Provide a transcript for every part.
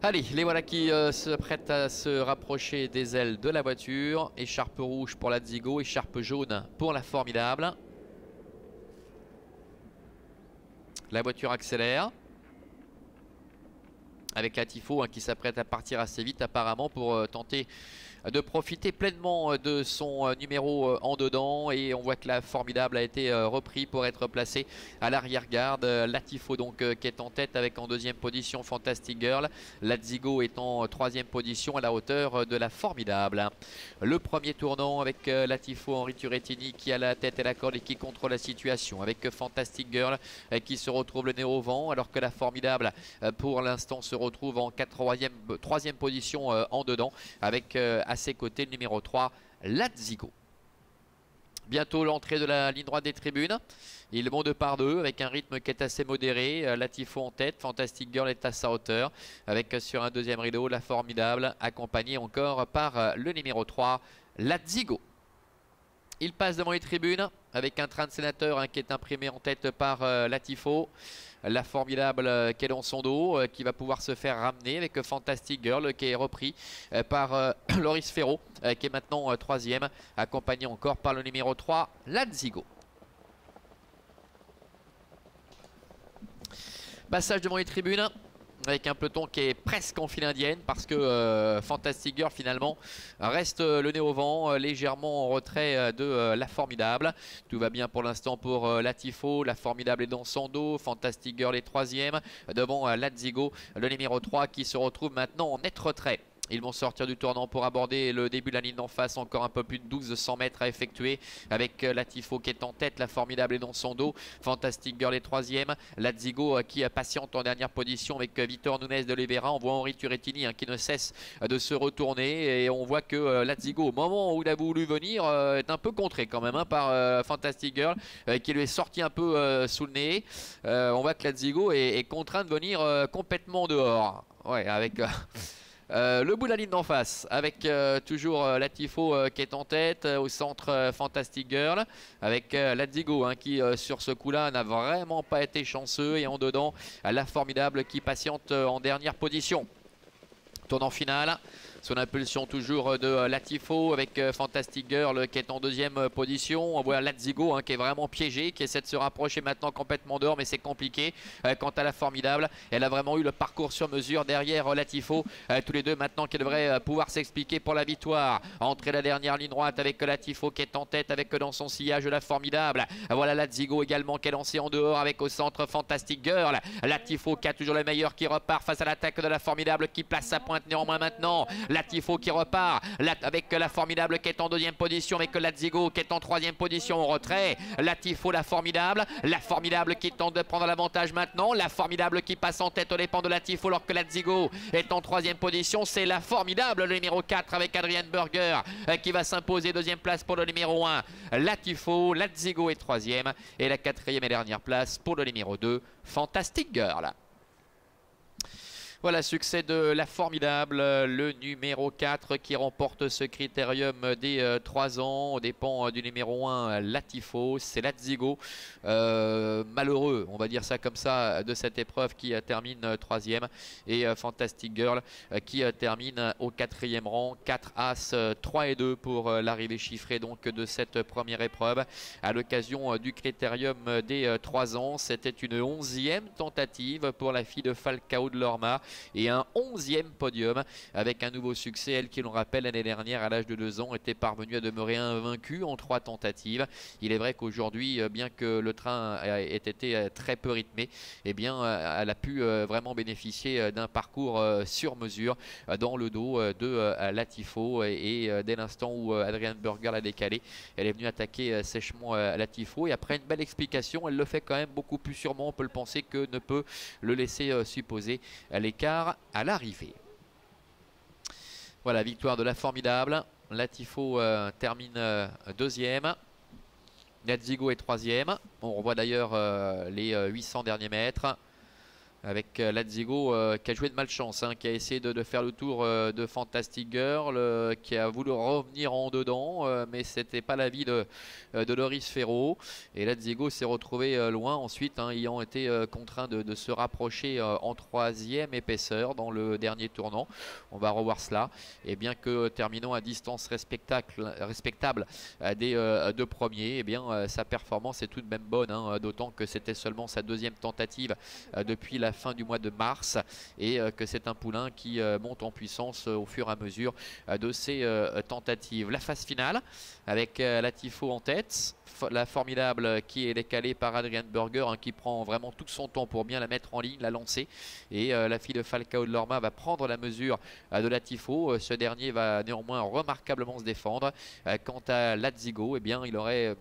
Allez, les voilà qui se prêtent à se rapprocher des ailes de la voiture. Écharpe rouge pour la Zigo, écharpe jaune pour la Formidable. La voiture accélère. Avec la Tifo qui s'apprête à partir assez vite apparemment pour tenter de profiter pleinement de son numéro en dedans. Et on voit que la Formidable a été repris pour être placé à l'arrière-garde. La Tifo donc qui est en tête avec en deuxième position Fantastic Girl. La Zigo est en troisième position à la hauteur de la Formidable. Le premier tournant avec la Tifo Henri Turrettini qui a la tête et la corde et qui contrôle la situation. Avec Fantastic Girl qui se retrouve le nez au vent alors que la Formidable pour l'instant se retrouve en troisième position en dedans avec à ses côtés le numéro 3 la Zigo. Bientôt l'entrée de la ligne droite des tribunes. Ils vont 2 par 2 avec un rythme qui est assez modéré. La Tifo en tête, Fantastic Girl est à sa hauteur avec sur un deuxième rideau la Formidable accompagnée encore par le numéro 3 la Zigo. Il passe devant les tribunes avec un train de sénateur qui est imprimé en tête par la Tifo. La Formidable qui est dans son dos, qui va pouvoir se faire ramener avec Fantastic Girl qui est repris par Loris Ferro qui est maintenant troisième, accompagné encore par le numéro 3, la Zigo. Passage devant les tribunes avec un peloton qui est presque en file indienne parce que Fantastic Girl finalement reste le nez au vent, légèrement en retrait de la Formidable. Tout va bien pour l'instant pour la Tifo, la Formidable est dans son dos, Fantastic Girl est troisième, devant la Zigo, le numéro 3 qui se retrouve maintenant en net retrait. Ils vont sortir du tournant pour aborder le début de la ligne d'en face. Encore un peu plus de 1200 mètres à effectuer avec la Tifo qui est en tête. La Formidable est dans son dos. Fantastic Girl est troisième. La Zigo qui patiente en dernière position avec Victor Nunes de Oliveira. On voit Henri Turrettini qui ne cesse de se retourner. Et on voit que la Zigo, au moment où il a voulu venir, est un peu contré quand même par Fantastic Girl qui lui est sorti un peu sous le nez. On voit que la Zigo est contraint de venir complètement dehors. Ouais, avec... le bout de la ligne d'en face avec toujours la Tifo qui est en tête au centre Fantastic Girl avec la Zigo qui sur ce coup là n'a vraiment pas été chanceux et en dedans la Formidable qui patiente en dernière position. Tournant final, son impulsion toujours de la Tifo avec Fantastic Girl qui est en deuxième position. On voit la Zigo qui est vraiment piégée, qui essaie de se rapprocher maintenant complètement dehors, mais c'est compliqué. Quant à la Formidable, elle a vraiment eu le parcours sur mesure derrière la Tifo. Tous les deux maintenant qui devraient pouvoir s'expliquer pour la victoire. Entrée la dernière ligne droite avec la Tifo qui est en tête avec dans son sillage la Formidable. Voilà la Zigo également qui est lancée en dehors avec au centre Fantastic Girl. La Tifo qui a toujours le meilleur qui repart face à l'attaque de la Formidable qui place sa pointe néanmoins maintenant. La Tifo qui repart avec la Formidable qui est en deuxième position avec la Zigo qui est en troisième position en retrait. La Tifo, la Formidable qui tente de prendre l'avantage maintenant. La Formidable qui passe en tête aux dépens de la Tifo alors que la Zigo est en troisième position. C'est la Formidable, le numéro 4 avec Adrian Burger qui va s'imposer deuxième place pour le numéro 1. La Tifo, la Zigo est troisième et la quatrième et dernière place pour le numéro 2, Fantastic Girl. Voilà, succès de la Formidable, le numéro 4 qui remporte ce critérium des 3 ans aux dépens du numéro 1, la Tifo. C'est la Zigo, malheureux, on va dire ça comme ça, de cette épreuve qui termine 3e. Et Fantastic Girl qui termine au 4e rang, 4 As, 3 et 2 pour l'arrivée chiffrée donc de cette première épreuve. À l'occasion du critérium des 3 ans, c'était une 11e tentative pour la fille de Falcao de Lorma. Et un 11e podium avec un nouveau succès. Elle qui, l'on rappelle, l'année dernière à l'âge de 2 ans était parvenue à demeurer invaincue en 3 tentatives. Il est vrai qu'aujourd'hui, bien que le train ait été très peu rythmé, eh bien, elle a pu vraiment bénéficier d'un parcours sur mesure dans le dos de la Tifo. Et dès l'instant où Adrian Burger l'a décalé, elle est venue attaquer sèchement la Tifo. Et après une belle explication, elle le fait quand même beaucoup plus sûrement, on peut le penser, que ne peut le laisser supposer l'écart à l'arrivée. Voilà, victoire de la Formidable. La Tifo termine deuxième. La Zigo est troisième. On revoit d'ailleurs les 800 derniers mètres. avec Lazigo qui a joué de malchance, hein, qui a essayé de faire le tour de Fantastic Girl, qui a voulu revenir en dedans, mais c'était pas l'avis de Loris Ferro. Et Lazigo s'est retrouvé loin ensuite, hein, ayant été contraint de se rapprocher en troisième épaisseur dans le dernier tournant. On va revoir cela. Et bien que terminant à distance respectable des deux premiers, et bien sa performance est tout de même bonne, hein, d'autant que c'était seulement sa deuxième tentative depuis la fin du mois de mars et que c'est un poulain qui monte en puissance au fur et à mesure de ses tentatives. La phase finale avec la Tifo en tête, la formidable qui est décalée par Adrian Burger, hein, qui prend vraiment tout son temps pour bien la mettre en ligne, la lancer, et la fille de Falcao de Lorma va prendre la mesure de la Tifo. Ce dernier va néanmoins remarquablement se défendre. Quant à Lazigo, eh bien il aurait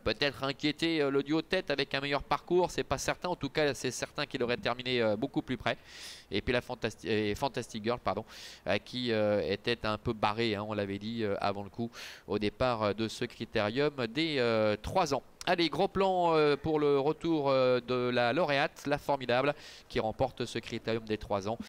peut-être inquiété le duo de tête avec un meilleur parcours, c'est pas certain. En tout cas, c'est certain qu'il aurait terminé beaucoup plus près. Et puis la Fantastic Girl, pardon, qui était un peu barrée, hein, on l'avait dit avant le coup, au départ de ce critérium des 3 ans. Allez, gros plan pour le retour de la lauréate, la formidable, qui remporte ce critérium des 3 ans.